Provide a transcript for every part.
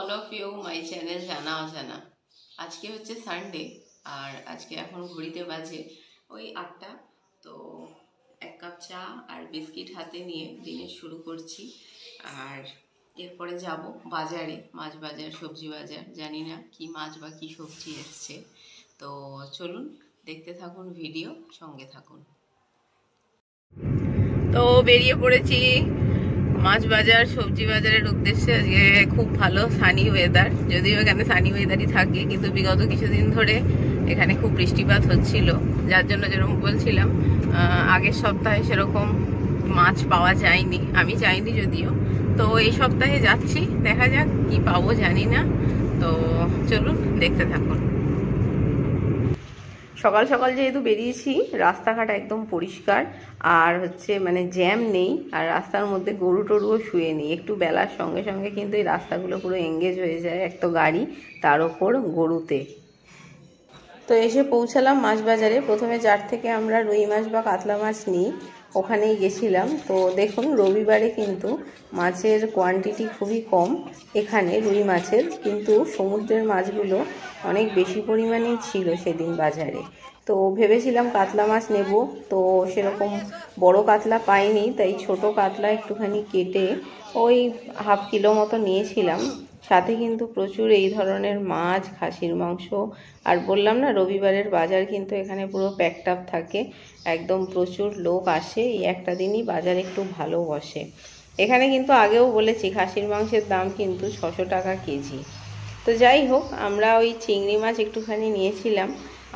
all of you my channel জানা অজানা। আজকে হচ্ছে সানডে আর আজকে এখন ঘড়িতে বাজে ওই 8টা। তো এক কাপ চা আর বিস্কিট হাতে নিয়ে দিনের শুরু করছি। আর এরপরে যাব বাজারে, মাছ বাজার, সবজি বাজার, জানি না কি মাছ বা কি সবজি এসছে। তো চলুন দেখতে থাকুন ভিডিও, সঙ্গে থাকুন। তো বেরিয়ে পড়েছি মাছ বাজার সবজি বাজারের উদ্দেশ্যে। আজকে খুব ভালো সানি ওয়েদার, যদিও এখানে সানি ওয়েদারই থাকে, কিন্তু বিগত কিছুদিন ধরে এখানে খুব বৃষ্টিপাত হচ্ছিল, যার জন্য যেরকম বলছিলাম আগের সপ্তাহে সেরকম মাছ পাওয়া যায়নি, আমি চাইনি যদিও। তো এই সপ্তাহে যাচ্ছি, দেখা যাক কি পাবো জানি না। তো চলুন দেখতে থাকুন। সকাল সকাল যেহেতু বেরিয়েছি, রাস্তাঘাট একদম পরিষ্কার আর হচ্ছে মানে জ্যাম নেই, আর রাস্তার মধ্যে গরু টরুও শুয়ে নেই। একটু বেলার সঙ্গে সঙ্গে কিন্তু এই রাস্তাগুলো পুরো এঙ্গেজ হয়ে যায়, এক তো গাড়ি, তার ওপর গরুতে। তো এসে পৌঁছালাম মাছ বাজারে। প্রথমে যার থেকে আমরা রুই মাছ বা কাতলা মাছ নিই ওখানেই গেছিলাম। তো দেখুন রবিবারে কিন্তু মাছের কোয়ান্টিটি খুবই কম এখানে রুই মাছের, কিন্তু সমুদ্রের মাছগুলো অনেক বেশি পরিমাণেই ছিল সেদিন বাজারে। তো ভেবেছিলাম কাতলা মাছ নেব, তো সেরকম বড় কাতলা পাইনি, তাই ছোট কাতলা একটুখানি কেটে ওই হাফ কিলো মতো নিয়েছিলাম। সাথে কিন্তু প্রচুর এই ধরনের মাছ, খাসির মাংস, আর বললাম না রবিবারের বাজার কিন্তু এখানে পুরো প্যাকড আপ থাকে, একদম প্রচুর লোক আসে। এই একটা দিনই বাজার একটু ভালো বসে এখানে। কিন্তু আগেও বলেছি খাসির মাংসের দাম কিন্তু 600 টাকা কেজি। তো যাই হোক, আমরা ওই চিংড়ি মাছ একটুখানি নিয়েছিলাম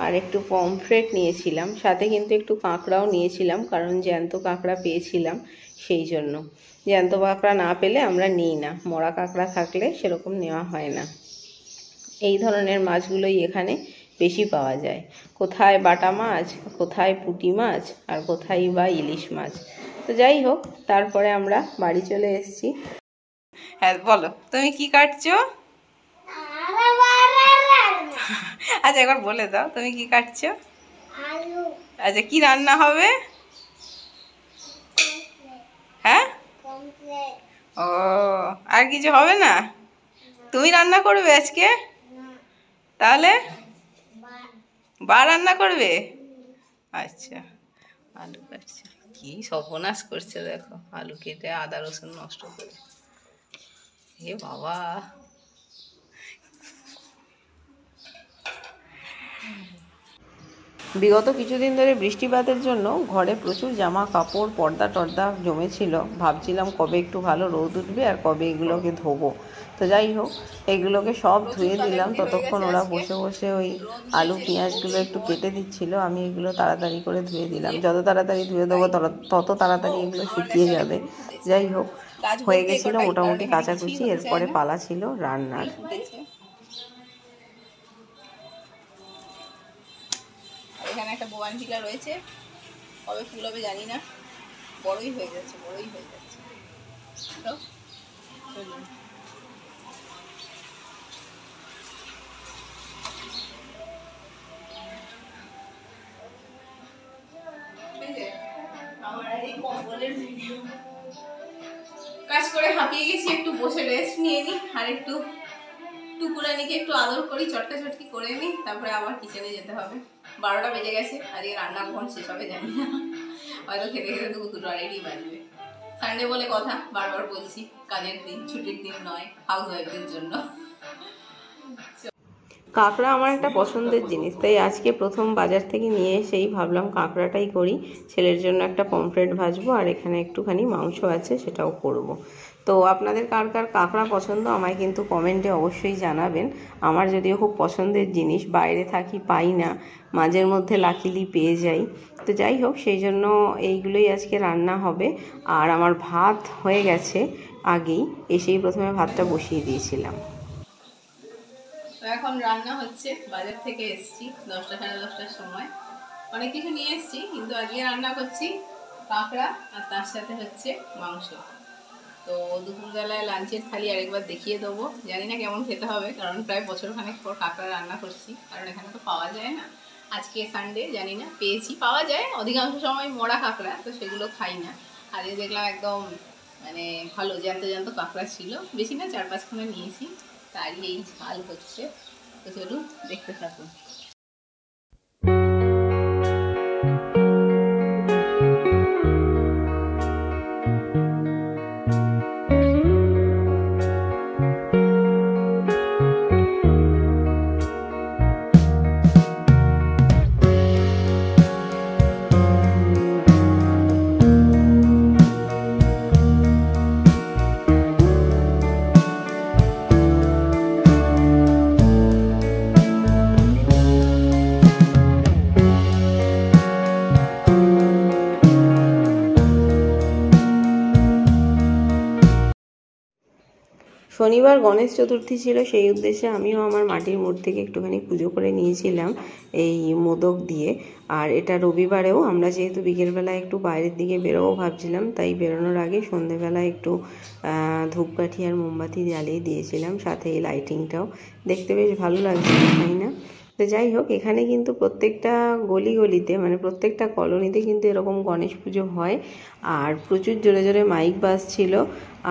আর একটু পমফ্রেট নিয়েছিলাম, সাথে কিন্তু একটু কাঁকড়াও নিয়েছিলাম, কারণ জ্যান্ত কাঁকড়া পেয়েছিলাম সেই জন্য। জ্যান্ত কাঁকড়া না পেলে আমরা নিই না, মরা কাঁকড়া থাকলে সেরকম নেওয়া হয় না। এই ধরনের মাছগুলোই এখানে বেশি পাওয়া যায়, কোথায় বাটা মাছ, কোথায় পুঁটি মাছ, আর কোথায় বা ইলিশ মাছ। তো যাই হোক, তারপরে আমরা বাড়ি চলে এসেছি। হ্যাঁ বলো, তুমি কি কাটছো? আচ্ছা একবার বলে দাও তুমি কি কাটছো। আচ্ছা কি রান্না হবে? হ্যাঁ, ও আর কিছু হবে না? তুমি রান্না করবে আজকে? তাহলে বা রান্না করবে? আচ্ছা, আলু কাটছে, কি সর্বনাশ করছে দেখো, আলু কেটে আদা রসুন নষ্ট করে। এ বাবা, বিগত কিছুদিন ধরে বৃষ্টিপাতের জন্য ঘরে প্রচুর জামা কাপড়, পর্দা টর্দা জমেছিল। ভাবছিলাম কবে একটু ভালো রোদ উঠবে আর কবে এগুলোকে ধোবো। তো যাই হোক, এগুলোকে সব ধুয়ে দিলাম। ততক্ষণ ওরা বসে বসে ওই আলু পেঁয়াজগুলো একটু কেটে দিচ্ছিল, আমি এগুলো তাড়াতাড়ি করে ধুয়ে দিলাম। যত তাড়াতাড়ি ধুয়ে দেবো তত তাড়াতাড়ি এগুলো শুকিয়ে যাবে। যাই হোক, হয়ে গেছিলো মোটামুটি কাচাকুচি। এরপরে পালা ছিল রান্নার। এখানে একটা বোয়ানভিলা রয়েছে, কবে ফুল হবে জানি না, বড়ই হয়ে যাচ্ছে, বড়ই হয়ে যাচ্ছে। তো চলুন। আমার এই কম্বলের ভিডিও কাজ করে হাঁপিয়ে গেছি, একটু বসে রেস্ট নিয়ে নিই, আর একটু টুকুরানিকে একটু আদর করি, চটকা চটকি করে নিই, তারপরে আবার কিচেনে যেতে হবে। 12টা বেজে গেছে, আজকে রান্না কখন শেষ হবে জানি না, হয়তো খেতে খেতে তো 2টো আড়াইটাই বাজবে। সানডে বলে কথা, বারবার বলছি, কাজের দিন, ছুটির দিন নয় হাউস ওয়াইফদের জন্য। কাঁকড়া আমার একটা পছন্দের জিনিস, তাই আজকে প্রথম বাজার থেকে নিয়ে এসেই ভাবলাম কাঁকড়াটাই করি। ছেলের জন্য একটা পমফ্রেট ভাজবো, আর এখানে একটুখানি মাংস আছে সেটাও করব। তো আপনাদের কার কার কাঁকড়া পছন্দ আমায় কিন্তু কমেন্টে অবশ্যই জানাবেন। আমার যদিও খুব পছন্দের জিনিস, বাইরে থাকি পাই না, মাঝের মধ্যে লাকিলি পেয়ে যাই। তো যাই হোক, সেই জন্য এইগুলোই আজকে রান্না হবে। আর আমার ভাত হয়ে গেছে আগেই, এসেই প্রথমে ভাতটা বসিয়ে দিয়েছিলাম। তো এখন রান্না হচ্ছে, বাজার থেকে এসেছি 10টা সাড়ে 10টার সময়, অনেক কিছু নিয়ে এসেছি, কিন্তু আজকে রান্না করছি কাঁকড়া আর তার সাথে হচ্ছে মাংস। তো দুপুরবেলায় লাঞ্চের থালি আরেকবার দেখিয়ে দেবো, জানি না কেমন খেতে হবে, কারণ প্রায় বছরখানেক পর কাঁকড়া রান্না করছি, কারণ এখানে তো পাওয়া যায় না। আজকে সানডে, জানি না পেয়েছি, পাওয়া যায় অধিকাংশ সময় মরা কাঁকড়া, তো সেগুলো খাই না। আজকে দেখলাম একদম মানে ভালো জ্যান্ত জ্যান্ত কাঁকড়া ছিল, বেশি না 4-5 খানা নিয়েছি। তারই এই ঝাল হচ্ছে। তো চলুন দেখতে থাকুন। শনিবার গণেশ চতুর্থী ছিল, সেই উদ্দেশ্যে আমিও আমার মাটির মূর্তিকে একটুখানি পুজো করে নিয়েছিলাম এই মোদক দিয়ে। আর এটা রবিবারেও আমরা যেহেতু বিকেলবেলা একটু বাইরের দিকে বেরোবো ভাবছিলাম, তাই বেরোনোর আগে সন্ধেবেলা একটু ধূপকাঠি আর মোমবাতি জ্বালিয়ে দিয়েছিলাম, সাথে এই লাইটিংটাও দেখতে বেশ ভালো লাগছে, তাই না? তো যাই হোক, এখানে কিন্তু প্রত্যেকটা গলি গলিতে মানে প্রত্যেকটা কলোনিতে কিন্তু এরকম গণেশ পুজো হয়। আর প্রচুর জোরে জোরে মাইক বাজছিল,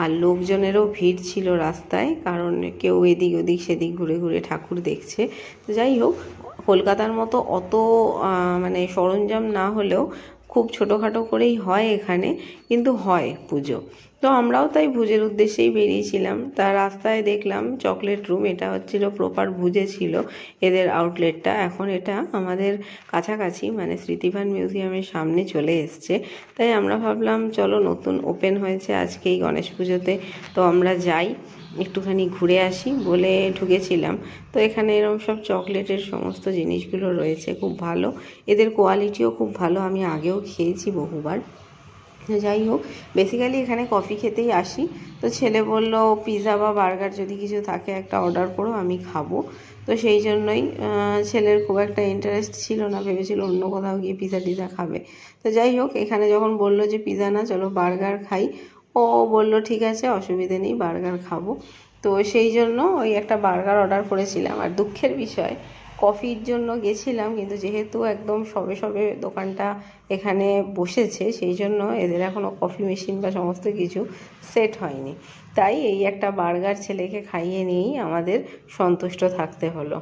আর লোকজনেরও ভিড় ছিল রাস্তায়, কারণ কেউ এদিক ওদিক সেদিক ঘুরে ঘুরে ঠাকুর দেখছে। তো যাই হোক, কলকাতার মতো অত মানে সরঞ্জাম না হলেও খুব ছোটোখাটো করেই হয় এখানে, কিন্তু হয় পুজো। তো আমরাও তাই ভুজের উদ্দেশ্যেই বেরিয়েছিলাম। তা রাস্তায় দেখলাম চকলেট রুম, এটা হচ্ছিল প্রপার ভুজে ছিল এদের আউটলেটটা। এখন এটা আমাদের কাছাকাছি মানে স্মৃতিবান মিউজিয়ামের সামনে চলে এসছে। তাই আমরা ভাবলাম চলো, নতুন ওপেন হয়েছে আজকেই গণেশ পুজোতে, তো আমরা যাই একটুখানি ঘুরে আসি বলে ঢুকেছিলাম। তো এখানে এরকম সব চকলেটের সমস্ত জিনিসগুলো রয়েছে, খুব ভালো, এদের কোয়ালিটিও খুব ভালো, আমি আগেও খেয়েছি বহুবার। যাই হোক, বেসিক্যালি এখানে কফি খেতেই আসি। তো ছেলে বলল পিৎজা বা বার্গার যদি কিছু থাকে একটা অর্ডার করো, আমি খাবো। তো সেই জন্যই ছেলের খুব একটা ইন্টারেস্ট ছিল না, ভেবেছিল অন্য কোথাও গিয়ে পিৎজা টিজা খাবে। তো যাই হোক, এখানে যখন বলল যে পিৎজা না, চলো বার্গার খাই, ও বলল ঠিক আছে, অসুবিধে নেই, বার্গার খাবো। তো সেই জন্য ওই একটা বার্গার অর্ডার করেছিলাম। আর দুঃখের বিষয়, কফির জন্য গেছিলাম, কিন্তু যেহেতু একদম সবে সবে দোকানটা এখানে বসেছে, সেই জন্য এদের এখনও কফি মেশিন বা সমস্ত কিছু সেট হয়নি। তাই এই একটা বার্গার ছেলেকে খাইয়ে নিয়েই আমাদের সন্তুষ্ট থাকতে হলো।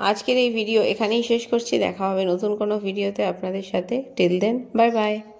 আজকের এই ভিডিও এখানেই শেষ করছি। দেখা হবে নতুন কোনো ভিডিওতে আপনাদের সাথে। Till then, bye by.